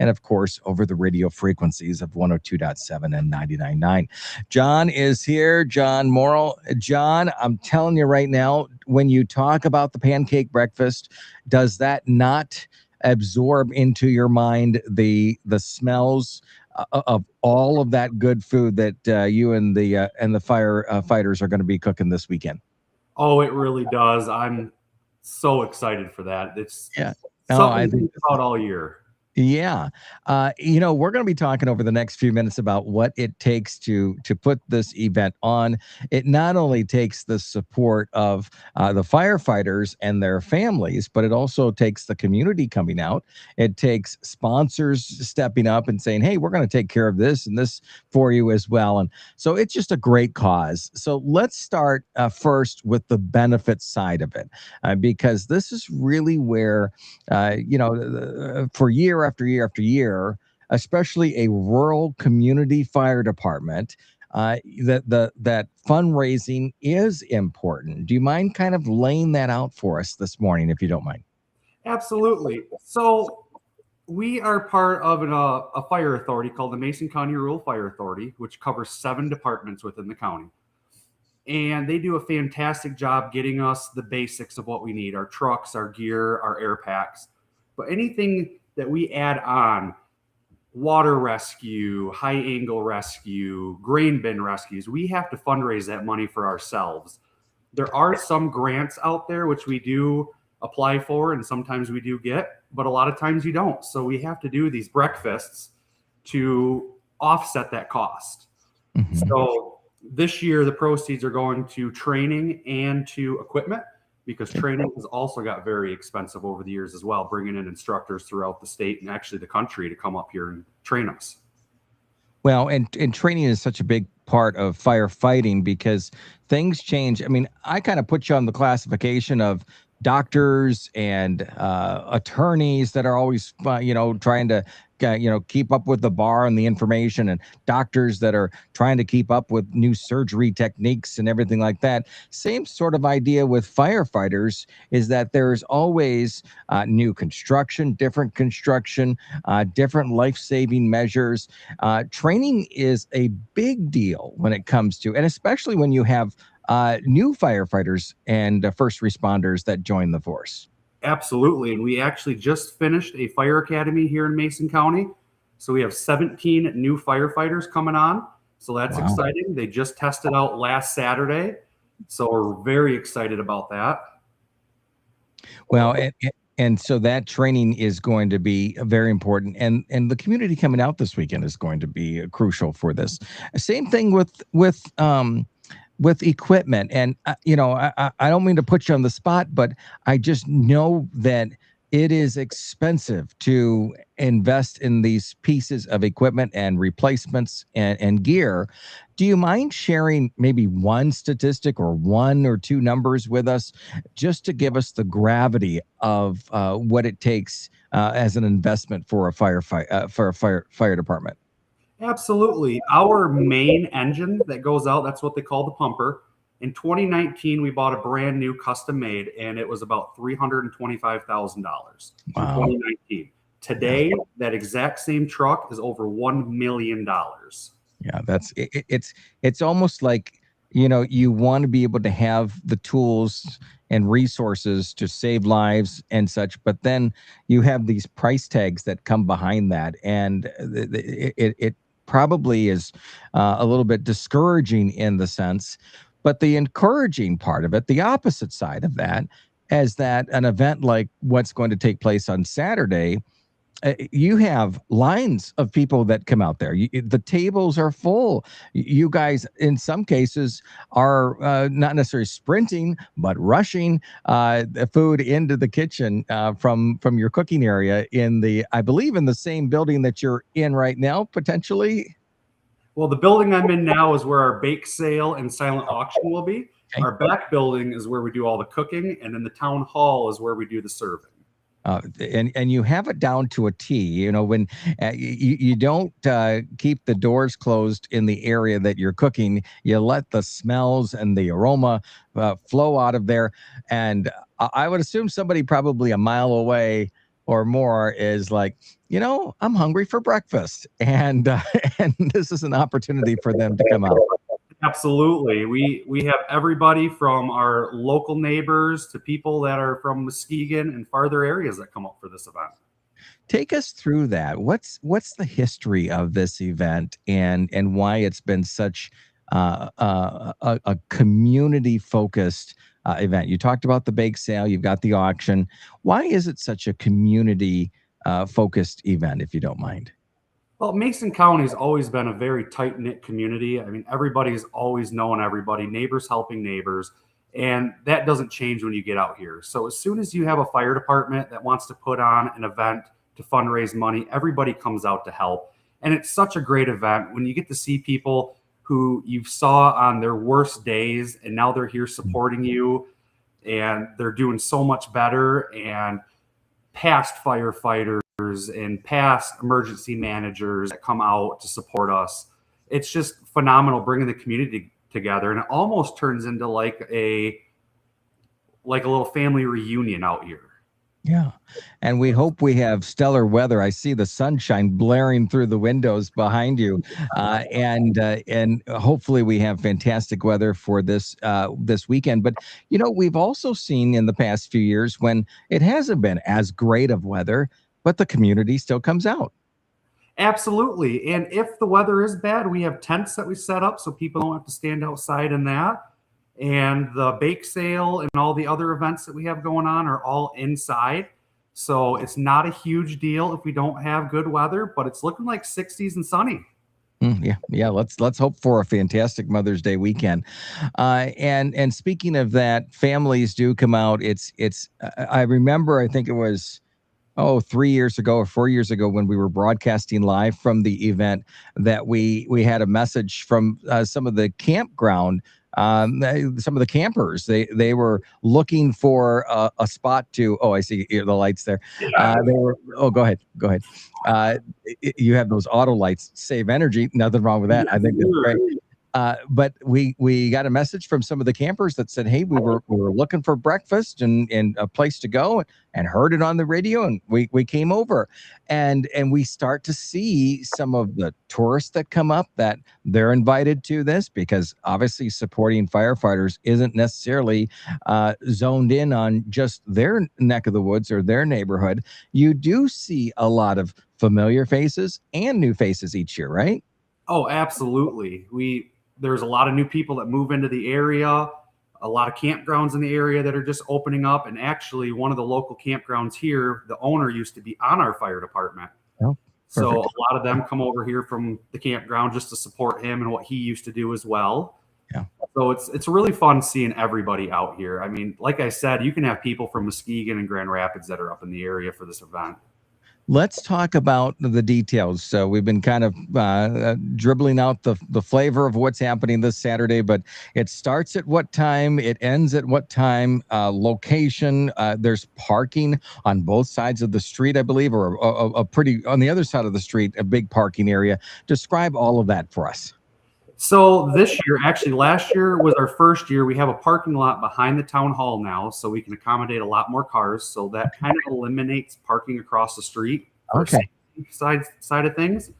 and of course over the radio frequencies of 102.7 and 99.9. Jon is here, Jon Morrill. Jon, I'm telling you right now, when you talk about the pancake breakfast, does that not absorb into your mind the smells of all of that good food that you and the fire fighters are going to be cooking this weekend? Oh, it really does. I'm so excited for that. It's Yeah. Oh, something I to think. think about all year. Yeah. We're going to be talking over the next few minutes about what it takes to put this event on. It not only takes the support of the firefighters and their families, but it also takes the community coming out. It takes sponsors stepping up and saying, hey, we're going to take care of this and this for you as well. And so it's just a great cause. So let's start first with the benefit side of it, because this is really where, for year after year after year, especially a rural community fire department, that fundraising is important. Do you mind kind of laying that out for us this morning, if you don't mind? Absolutely. So we are part of a fire authority called the Mason County Rural Fire Authority, which covers 7 departments within the county. And they do a fantastic job getting us the basics of what we need: our trucks, our gear, our air packs. But anything that we add on, water rescue, high angle rescue, grain bin rescues, we have to fundraise that money for ourselves. There are some grants out there which we do apply for, and sometimes we do get, but a lot of times you don't. So we have to do these breakfasts to offset that cost. Mm-hmm. So this year, the proceeds are going to training and to equipment, because training has also got very expensive over the years as well, bringing in instructors throughout the state and actually the country to come up here and train us. Well, and training is such a big part of firefighting because things change. I mean, I kind of put you on the classification of doctors and attorneys that are always, trying to, keep up with the bar and the information, and doctors that are trying to keep up with new surgery techniques and everything like that. Same sort of idea with firefighters is that there's always new construction, different life-saving measures. Training is a big deal when it comes to, and especially when you have new firefighters and first responders that join the force. Absolutely. And we actually just finished a fire academy here in Mason County. So we have 17 new firefighters coming on. So that's exciting. They just tested out last Saturday. So we're very excited about that. Well, and so that training is going to be very important, and the community coming out this weekend is going to be crucial for this. Same thing with equipment. And, I don't mean to put you on the spot, but I just know that it is expensive to invest in these pieces of equipment and replacements and gear. Do you mind sharing maybe one statistic or 1 or 2 numbers with us just to give us the gravity of what it takes as an investment for a fire department? Absolutely. Our main engine that goes out, that's what they call the pumper. In 2019, we bought a brand new custom made, and it was about $325,000 in 2019. Today, that exact same truck is over $1 million. Yeah, it's almost like, you want to be able to have the tools and resources to save lives and such, but then you have these price tags that come behind that, and it probably is a little bit discouraging in the sense. But the encouraging part of it, the opposite side of that, is that an event like what's going to take place on Saturday, you have lines of people that come out there. The tables are full. You guys, in some cases, are not necessarily sprinting, but rushing the food into the kitchen from your cooking area I believe, in the same building that you're in right now, potentially. Well, the building I'm in now is where our bake sale and silent auction will be. Okay. Our back building is where we do all the cooking, and then the town hall is where we do the serving. And you have it down to a T. When you don't keep the doors closed in the area that you're cooking, you let the smells and the aroma flow out of there. And I would assume somebody probably a mile away or more is like, I'm hungry for breakfast, and and this is an opportunity for them to come out. Absolutely. We have everybody from our local neighbors to people that are from Muskegon and farther areas that come up for this event. Take us through that. What's the history of this event, and why it's been such a community focused event? You talked about the bake sale. You've got the auction. Why is it such a community focused event, if you don't mind? Well, Mason County has always been a very tight knit community. I mean, everybody's always known everybody, neighbors helping neighbors. And that doesn't change when you get out here. So, as soon as you have a fire department that wants to put on an event to fundraise money, everybody comes out to help. And it's such a great event when you get to see people who you saw on their worst days and now they're here supporting you and they're doing so much better. And past firefighters and past emergency managers that come out to support us. It's just phenomenal bringing the community together, and it almost turns into like a little family reunion out here. Yeah. And we hope we have stellar weather. I see the sunshine blaring through the windows behind you. And hopefully we have fantastic weather for this weekend. But we've also seen in the past few years when it hasn't been as great of weather, but the community still comes out. Absolutely. And if the weather is bad, we have tents that we set up so people don't have to stand outside in that. And the bake sale and all the other events that we have going on are all inside. So it's not a huge deal if we don't have good weather, but it's looking like 60s and sunny. Yeah. Let's hope for a fantastic Mother's Day weekend. And speaking of that, families do come out. I remember, I think it was 3 years ago or 4 years ago when we were broadcasting live from the event, that we had a message from some of the campground. Some of the campers, they were looking for a spot to. Oh, I see the lights there. They were. Oh, go ahead. You have those auto lights, save energy. Nothing wrong with that. I think that's great. But we got a message from some of the campers that said, "Hey, we were looking for breakfast and a place to go, and heard it on the radio, and we came over, and we start to see some of the tourists that come up that they're invited to this, because obviously supporting firefighters isn't necessarily zoned in on just their neck of the woods or their neighborhood. You do see a lot of familiar faces and new faces each year, right? Oh, absolutely. There's a lot of new people that move into the area, a lot of campgrounds in the area that are just opening up. And actually, one of the local campgrounds here, the owner used to be on our fire department. Oh, so perfect. a lot of them come over here from the campground just to support him and what he used to do as well. Yeah. So it's really fun seeing everybody out here. I mean, like I said, you can have people from Muskegon and Grand Rapids that are up in the area for this event. Let's talk about the details. So we've been kind of dribbling out the flavor of what's happening this Saturday, but it starts at what time? It ends at what time? Location? There's parking on both sides of the street, I believe, or a pretty, on the other side of the street, a big parking area. Describe all of that for us. So this year, actually last year was our first year. We have a parking lot behind the town hall now, so we can accommodate a lot more cars. So that kind of eliminates parking across the street. Okay. Side of things.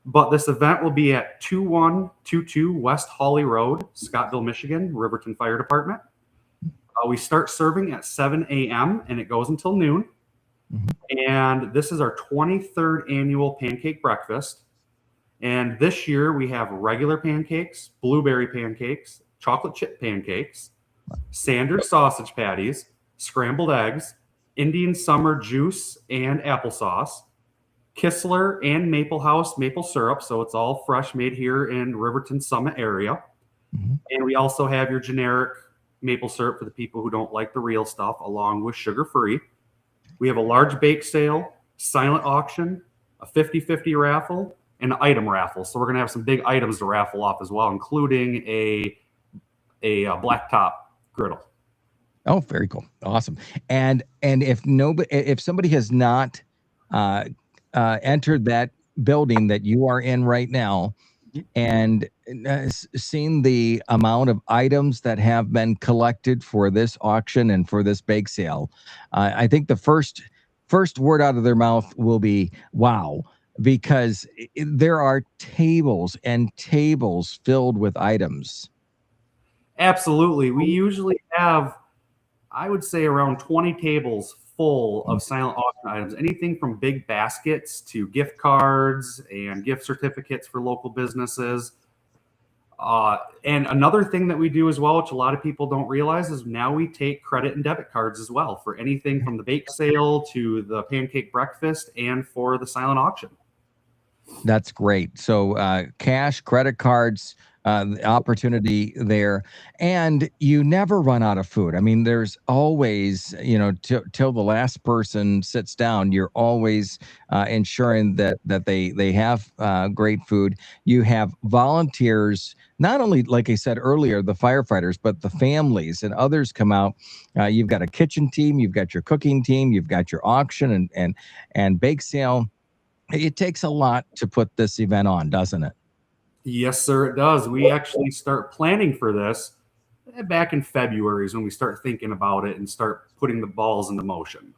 But this event will be at 2122 West Hawley Road, Scottville, Michigan, Riverton Fire Department. We start serving at 7 a.m. and it goes until noon. Mm-hmm. And this is our 23rd annual pancake breakfast. And this year we have regular pancakes, blueberry pancakes, chocolate chip pancakes, Sanders sausage patties, scrambled eggs, Indian summer juice and applesauce, Kistler and Maple House maple syrup. So it's all fresh, made here in Riverton Summit area. Mm-hmm. And we also have your generic maple syrup for the people who don't like the real stuff, along with sugar-free. We have a large bake sale, silent auction, a 50-50 raffle, and an item raffle. So we're going to have some big items to raffle off as well, including a blacktop griddle. Oh, very cool. Awesome. And if somebody has not entered that building that you are in right now and seen the amount of items that have been collected for this auction and for this bake sale, I think the first first word out of their mouth will be wow, because there are tables and tables filled with items. Absolutely. We usually have, I would say, around 20 tables full of silent auction items, anything from big baskets to gift cards and gift certificates for local businesses. And another thing that we do as well, which a lot of people don't realize, is now we take credit and debit cards as well for anything from the bake sale to the pancake breakfast and for the silent auction. That's great. So cash, credit cards, the opportunity there, and you never run out of food. I mean, there's always, till the last person sits down, you're always ensuring that they have great food. You have volunteers, not only like I said earlier, the firefighters, but the families and others come out. You've got a kitchen team, you've got your cooking team, you've got your auction and bake sale. It takes a lot to put this event on, doesn't it? Yes, sir, it does. We actually start planning for this back in February is when we start thinking about it and start putting the balls into motion.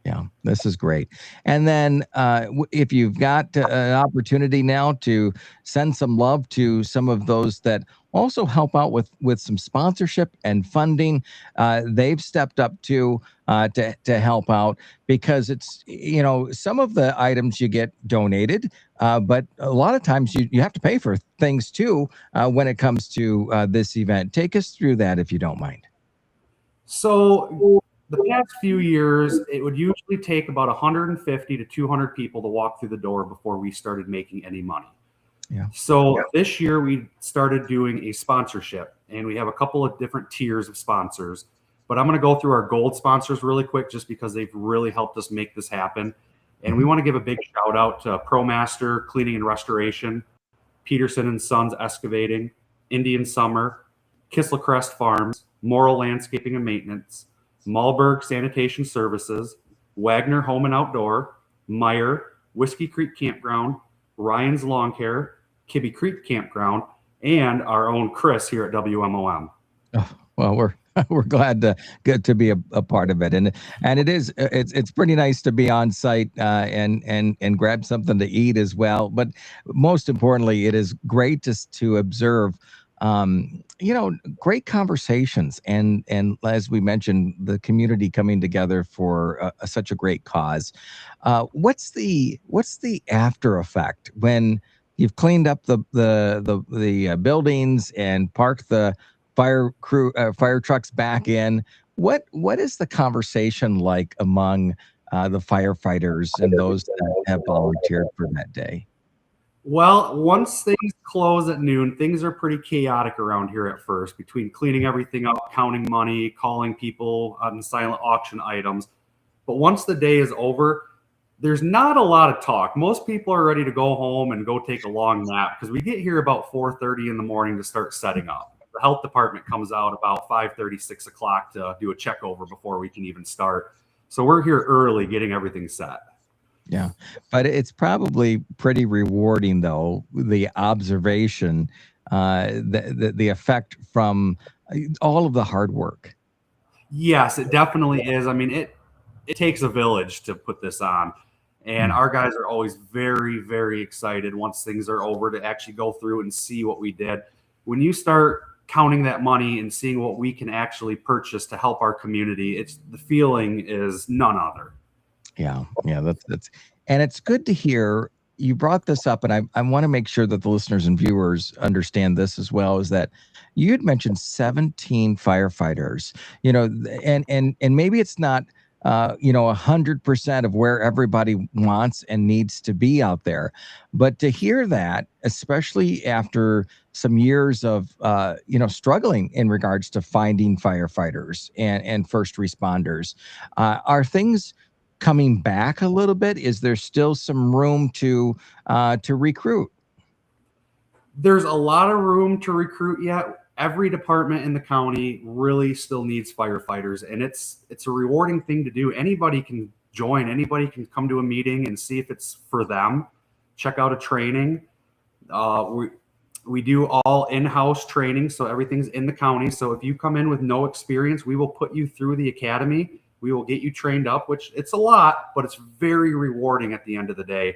Yeah, this is great. And then if you've got an opportunity now to send some love to some of those that also help out with some sponsorship and funding, they've stepped up to help out because it's some of the items you get donated, but a lot of times you have to pay for things too when it comes to this event. Take us through that if you don't mind. So the past few years, it would usually take about 150 to 200 people to walk through the door before we started making any money. Yeah. So this year we started doing a sponsorship, and we have a couple of different tiers of sponsors. But I'm going to go through our gold sponsors really quick just because they've really helped us make this happen. And we want to give a big shout out to ProMaster Cleaning and Restoration, Peterson and Sons Excavating, Indian Summer, Kissel Crest Farms, Morrill Landscaping and Maintenance, Malberg Sanitation Services, Wagner Home and Outdoor, Meyer, Whiskey Creek Campground, Ryan's Lawn Care, Kibbe Creek Campground, and our own Chris here at WMOM. Oh, well, we're glad to get to be a part of it, and it's pretty nice to be on site and grab something to eat as well. But most importantly, it is great to observe great conversations and as we mentioned, the community coming together for such a great cause. What's the after effect when you've cleaned up the buildings and parked the fire trucks back in? What is the conversation like among the firefighters and those that have volunteered for that day? Well, once things close at noon, things are pretty chaotic around here at first between cleaning everything up, counting money, calling people on silent auction items. But once the day is over, there's not a lot of talk. Most people are ready to go home and go take a long nap because we get here about 4:30 in the morning to start setting up. The health department comes out about 5:30, 6 o'clock to do a check over before we can even start. So we're here early getting everything set. Yeah, but it's probably pretty rewarding, though, the observation, the effect from all of the hard work. Yes, it definitely is. I mean, it takes a village to put this on. And our guys are always very, very excited once things are over to actually go through and see what we did. When you start counting that money and seeing what we can actually purchase to help our community, the feeling is none other. Yeah, that's and it's good to hear you brought this up, and I want to make sure that the listeners and viewers understand this as well, is that you had mentioned 17 firefighters, and maybe it's not 100% of where everybody wants and needs to be out there, but to hear that, especially after some years of struggling in regards to finding firefighters and first responders, are things coming back a little bit? Is there still some room to recruit? There's a lot of room to recruit yet. Every department in the county really still needs firefighters, and it's a rewarding thing to do. Anybody can join. Anybody can come to a meeting and see if it's for them. Check out a training. We do all in-house training, so everything's in the county. So if you come in with no experience, we will put you through the academy. We will get you trained up, which it's a lot, but it's very rewarding at the end of the day.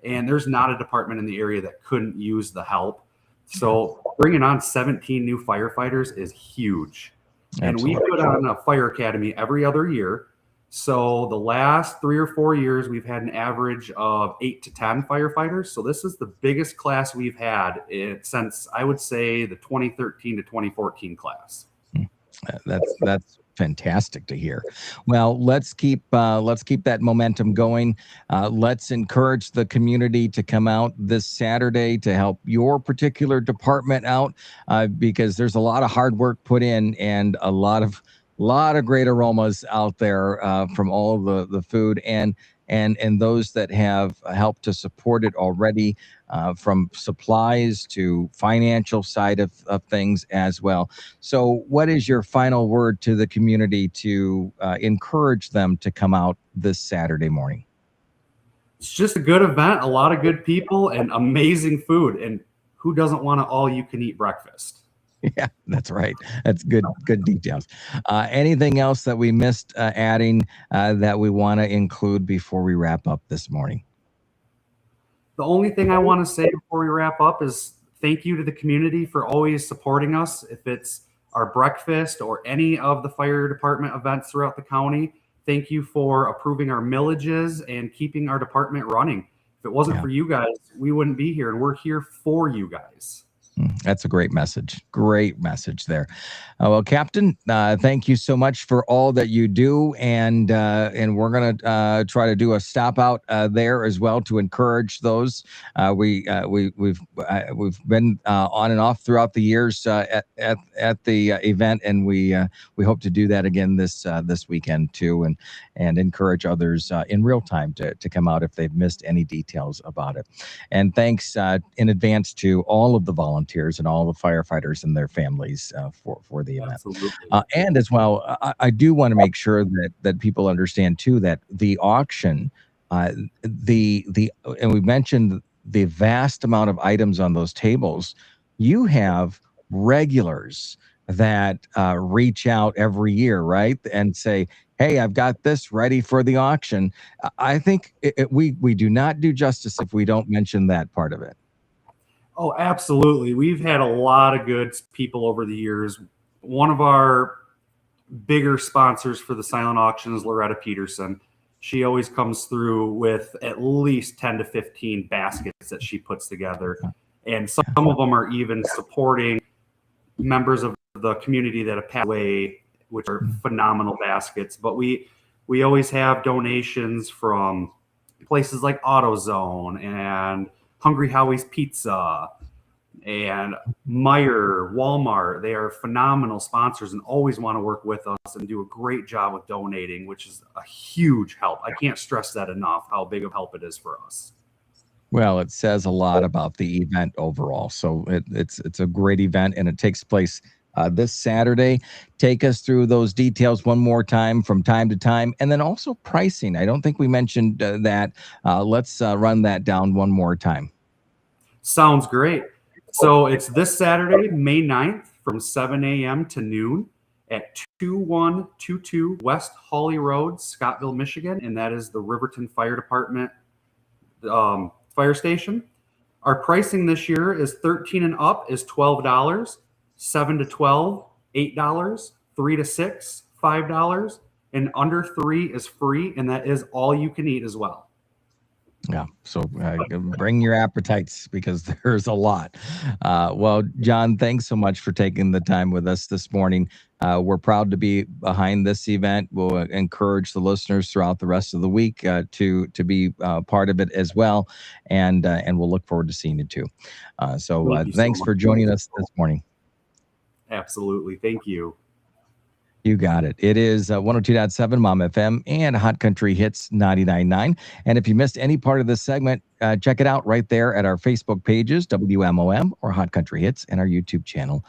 And there's not a department in the area that couldn't use the help. So bringing on 17 new firefighters is huge. Absolutely. And we put on a fire academy every other year. So the last 3 or 4 years, we've had an average of 8 to 10 firefighters. So this is the biggest class we've had since, I would say, the 2013 to 2014 class. That's fantastic to hear. Well, let's keep that momentum going. Let's encourage the community to come out this Saturday to help your particular department out, because there's a lot of hard work put in and a lot of great aromas out there from all of the food and those that have helped to support it already, from supplies to financial side of things as well. So what is your final word to the community to encourage them to come out this Saturday morning? It's just a good event, a lot of good people, and amazing food. And who doesn't want an all-you-can-eat breakfast? Yeah, that's right. That's good details. Anything else that we missed adding that we want to include before we wrap up this morning? The only thing I want to say before we wrap up is thank you to the community for always supporting us. If it's our breakfast or any of the fire department events throughout the county, thank you for approving our millages and keeping our department running. If it wasn't for you guys, we wouldn't be here, and we're here for you guys. That's a great message. Great message there. Well, Captain, thank you so much for all that you do, and we're gonna try to do a stop out there as well to encourage those. We've been on and off throughout the years at the event, and we hope to do that again this weekend too, and encourage others in real time to come out if they've missed any details about it. And thanks in advance to all of the volunteers and all the firefighters and their families for the event. And as well, I do want to make sure that people understand too that the auction, and we mentioned the vast amount of items on those tables. You have regulars that reach out every year, right, and say, hey, I've got this ready for the auction. I think we do not do justice if we don't mention that part of it. Oh, absolutely. We've had a lot of good people over the years. One of our bigger sponsors for the silent auction is Loretta Peterson. She always comes through with at least 10 to 15 baskets that she puts together. And some of them are even supporting members of the community that have passed away, which are phenomenal baskets. But we always have donations from places like AutoZone and Hungry Howie's Pizza and Meijer, Walmart. They are phenomenal sponsors and always want to work with us and do a great job with donating, which is a huge help. I can't stress that enough, how big of help it is for us. Well, it says a lot about the event overall. So it's a great event, and it takes place this Saturday. Take us through those details one more time from time to time, and then also pricing. I don't think we mentioned that. Let's run that down one more time. Sounds great. So it's this Saturday, May 9th from 7 a.m. to noon at 2122 West Hawley Road, Scottville, Michigan, and that is the Riverton Fire Department fire station. Our pricing this year is 13 and up is $12. 7 to 12, $8, 3 to 6, $5, and under 3 is free, and that is all you can eat as well. Yeah, so bring your appetites because there's a lot. Well, Jon, thanks so much for taking the time with us this morning. We're proud to be behind this event. We'll encourage the listeners throughout the rest of the week to be part of it as well, and we'll look forward to seeing you too. So thanks for joining us this morning. Absolutely. Thank you. You got it. It is 102.7 Mom FM and Hot Country Hits 99.9. And if you missed any part of this segment, check it out right there at our Facebook pages, WMOM or Hot Country Hits, and our YouTube channel